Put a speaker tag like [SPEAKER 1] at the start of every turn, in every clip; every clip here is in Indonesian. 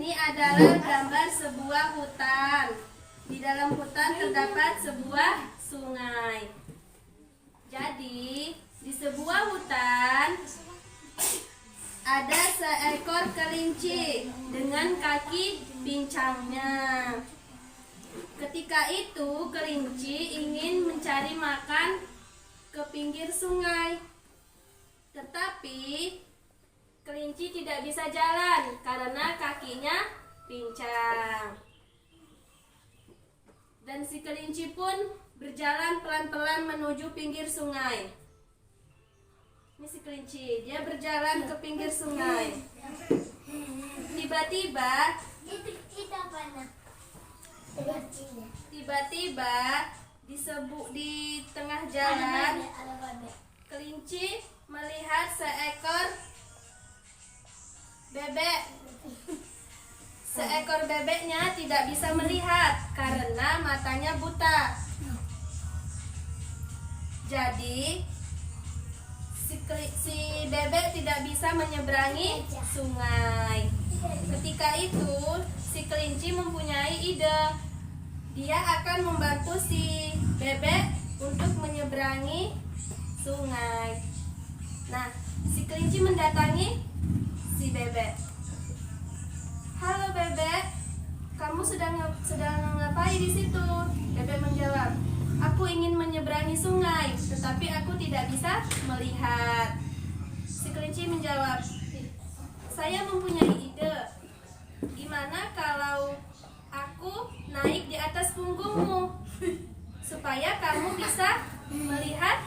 [SPEAKER 1] Ini adalah gambar sebuah hutan. Di dalam hutan terdapat sebuah sungai. Jadi, di sebuah hutan ada seekor kelinci dengan kaki pincangnya. Ketika itu, kelinci ingin mencari makan ke pinggir sungai. Tetapi kelinci tidak bisa jalan karena kakinya pincang. Dan si kelinci pun berjalan pelan-pelan menuju pinggir sungai. Ini si kelinci, dia berjalan ke pinggir sungai. Tiba-tiba di tengah jalan, kelinci melihat seekor bebek. Seekor bebeknya tidak bisa melihat karena matanya buta. Jadi si bebek tidak bisa menyeberangi sungai. Ketika itu si kelinci mempunyai ide. Dia akan membantu si bebek untuk menyeberangi sungai. Nah, si kelinci mendatangi si bebek. "Halo bebek, kamu sedang ngapain di situ?" Bebek menjawab, "Aku ingin menyeberangi sungai, tetapi aku tidak bisa melihat." Si kelinci menjawab, "Saya mempunyai ide. Gimana kalau aku naik di atas punggungmu supaya kamu bisa melihat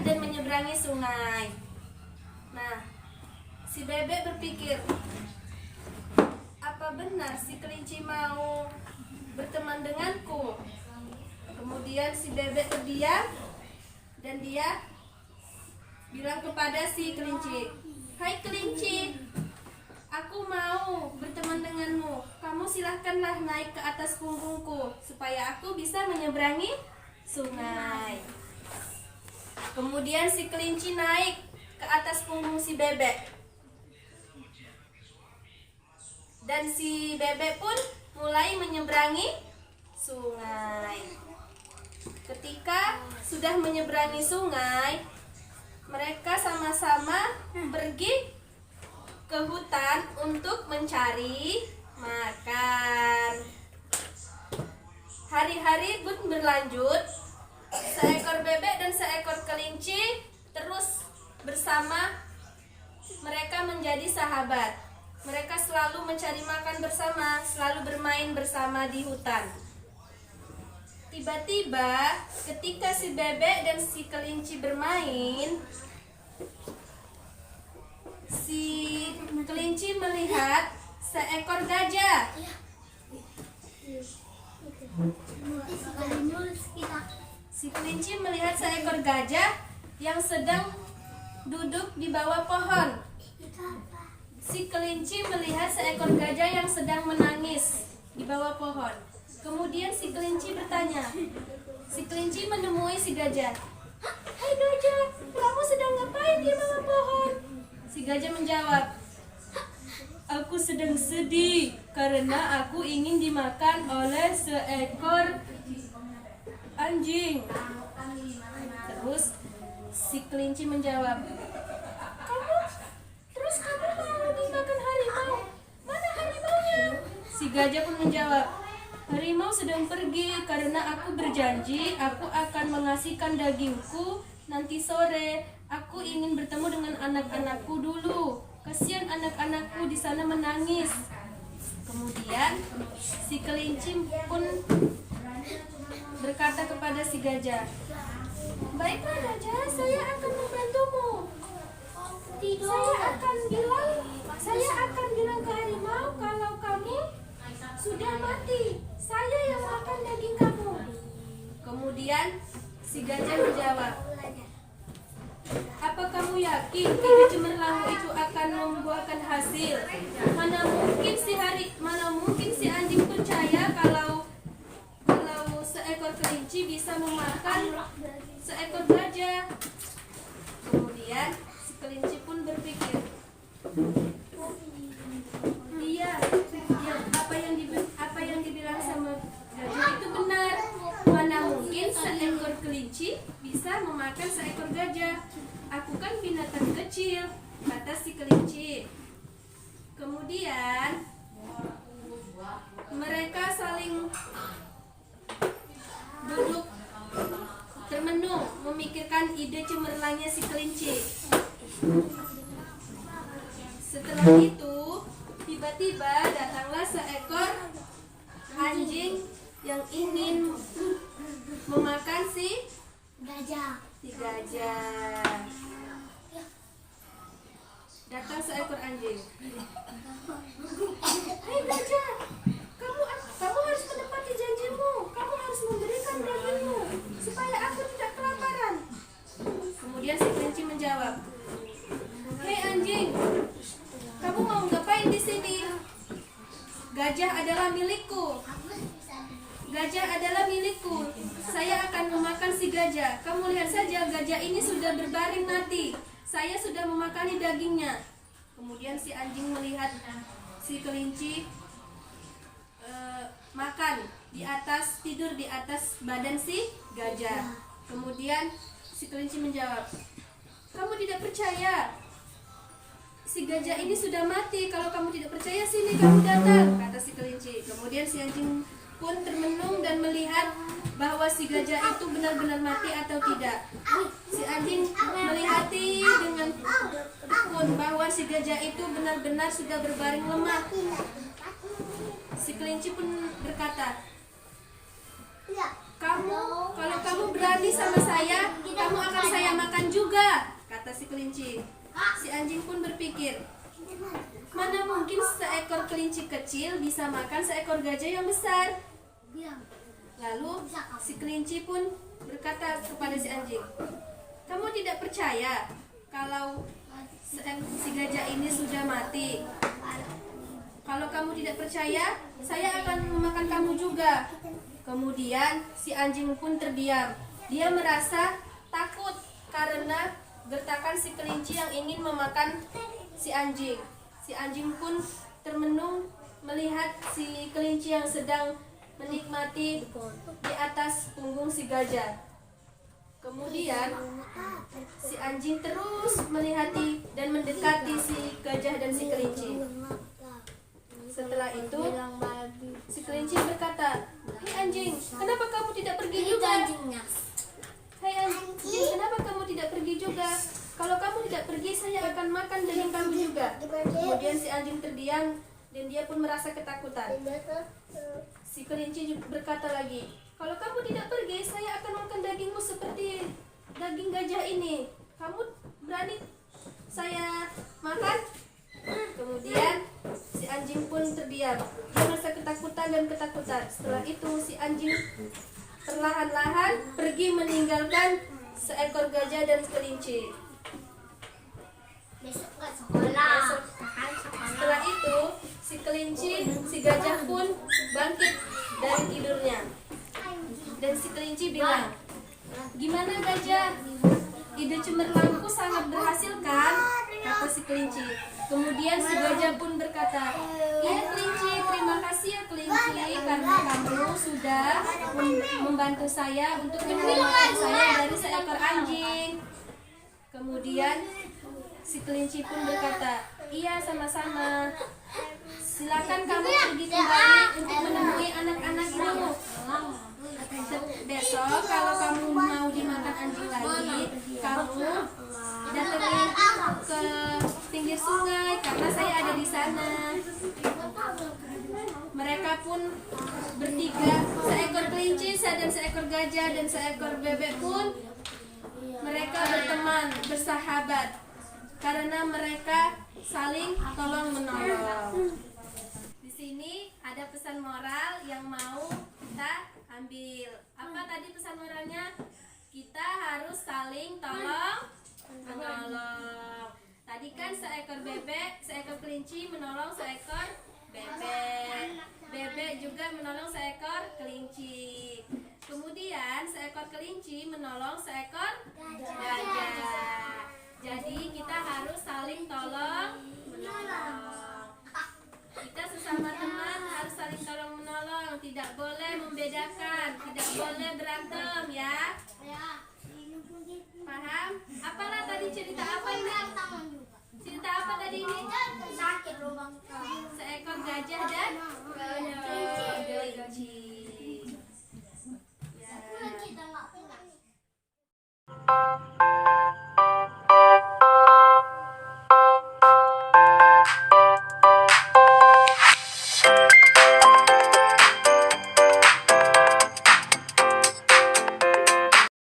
[SPEAKER 1] dan menyeberangi sungai?" Nah, si bebek berpikir, apa benar si kelinci mau berteman denganku? Kemudian si bebek terdiam dan dia bilang kepada si kelinci, "Hai kelinci, aku mau berteman denganmu. Kamu silahkanlah naik ke atas punggungku supaya aku bisa menyeberangi sungai." Kemudian si kelinci naik ke atas punggung si bebek. Dan si bebek pun mulai menyeberangi sungai. Ketika sudah menyeberangi sungai, mereka sama-sama pergi ke hutan untuk mencari makan. Hari-hari pun berlanjut. Seekor bebek dan seekor kelinci terus bersama. Mereka menjadi sahabat. Mereka selalu mencari makan bersama, selalu bermain bersama di hutan. Tiba-tiba ketika si bebek dan si kelinci bermain, si kelinci melihat seekor gajah. Si kelinci melihat seekor gajah yang sedang duduk di bawah pohon. Si kelinci melihat seekor gajah yang sedang menangis di bawah pohon. Kemudian si kelinci bertanya. Si kelinci menemui si gajah. "Hai gajah, kamu sedang ngapain di bawah pohon?" Si gajah menjawab, "Aku sedang sedih karena aku ingin dimakan oleh seekor anjing." Terus si kelinci menjawab, "Kamu mau dimakan harimau? Mana harimaunya?" Si gajah pun menjawab, "Harimau sedang pergi karena aku berjanji aku akan mengasihkan dagingku nanti sore. Aku ingin bertemu dengan anak-anakku dulu. Kasihan anak-anakku di sana menangis." Kemudian si kelinci pun berkata kepada si gajah, "Baiklah gajah, saya akan membantumu. Saya akan bilang ke harimau kalau kamu sudah mati. Saya yang makan daging kamu." Kemudian si gajah menjawab, "Apa kamu yakin ide cemerlang itu akan membuahkan hasil? Mana mungkin si anjing percaya kalau seekor kelinci bisa memakan seekor gajah?" Kemudian si kelinci pun berpikir, Kemudian mereka saling duduk termenung memikirkan ide cemerlangnya si kelinci. Setelah itu tiba-tiba datanglah seekor anjing yang ingin memakan si gajah. Datang seekor anjing. Hei gajah, kamu harus menepati janjimu. Kamu harus memberikan dagingmu supaya aku tidak kelaparan. Kemudian si kelinci menjawab, hei anjing, kamu mau ngapain di sini? Gajah adalah milikku. Saya akan memakan si gajah. Kamu lihat saja, gajah ini sudah berbaring mati. Saya sudah memakani dagingnya. Kemudian si anjing melihat si kelinci tidur di atas badan si gajah. Kemudian si kelinci menjawab, kamu tidak percaya? Si gajah ini sudah mati. Kalau kamu tidak percaya, sini kamu datang, kata si kelinci. Kemudian si anjing pun termenung dan melihat bahwa si gajah itu benar-benar mati atau tidak. Si anjing melihati dengan tekun bahwa si gajah itu benar-benar sudah berbaring lemah. Si kelinci pun berkata, kalau kamu berani sama saya, kamu akan saya makan juga, kata si kelinci. Si anjing pun berpikir, mana mungkin seekor kelinci kecil bisa makan seekor gajah yang besar. Lalu si kelinci pun berkata kepada si anjing, kamu tidak percaya kalau si gajah ini sudah mati? Kalau kamu tidak percaya, saya akan memakan kamu juga. Kemudian si anjing pun terdiam. Dia merasa takut karena gertakan si kelinci yang ingin memakan si anjing. Si anjing pun termenung melihat si kelinci yang sedang menikmati di atas punggung si gajah. Kemudian si anjing terus melihati dan mendekati si gajah dan si kelinci. Setelah itu si kelinci berkata, hei anjing, kenapa kamu tidak pergi juga? Hei anjing, kenapa kamu tidak pergi juga? Kalau kamu tidak pergi, saya akan makan daging kamu juga. Kemudian si anjing terdiam dan dia pun merasa ketakutan. Si kelinci berkata lagi, kalau kamu tidak pergi, saya akan makan dagingmu seperti daging gajah ini. Kamu berani saya makan? Kemudian si anjing pun terdiam. Dia merasa ketakutan. Setelah itu si anjing perlahan-lahan pergi meninggalkan seekor gajah dan kelinci. Setelah itu si kelinci, si gajah pun bangkit dari tidurnya. Dan si kelinci bilang, gimana gajah? Ide cemerlangku sangat berhasil kan? Kata si kelinci. Kemudian si gajah pun berkata, iya kelinci, terima kasih ya kelinci, karena kamu sudah membantu saya untuk menyelamatkan saya dari seekor anjing. Kemudian si kelinci pun berkata, iya sama-sama. Silakan kamu pergi kembali untuk menemui anak-anakmu. Besok kalau kamu mau dimakan anjing lagi, kamu datangi ke pinggir sungai karena saya ada di sana. Mereka pun bertiga, seekor kelinci dan seekor gajah dan seekor bebek pun mereka berteman, bersahabat karena mereka saling tolong menolong. Di sini ada pesan moral yang mau kita ambil. Apa tadi pesan moralnya? Kita harus saling tolong menolong. Tadi kan seekor kelinci menolong seekor bebek. Bebek juga menolong seekor kelinci. Kemudian seekor kelinci menolong seekor gajah. Jadi kita harus saling tolong menolong. Kita sesama teman harus saling tolong menolong. Tidak boleh membedakan, tidak boleh berantem ya. Paham? Apalah tadi cerita apa ini? Cerita apa tadi ini?
[SPEAKER 2] Sakit lubang.
[SPEAKER 1] Seekor gajah dan kelinci.
[SPEAKER 2] Kita nggak pernah.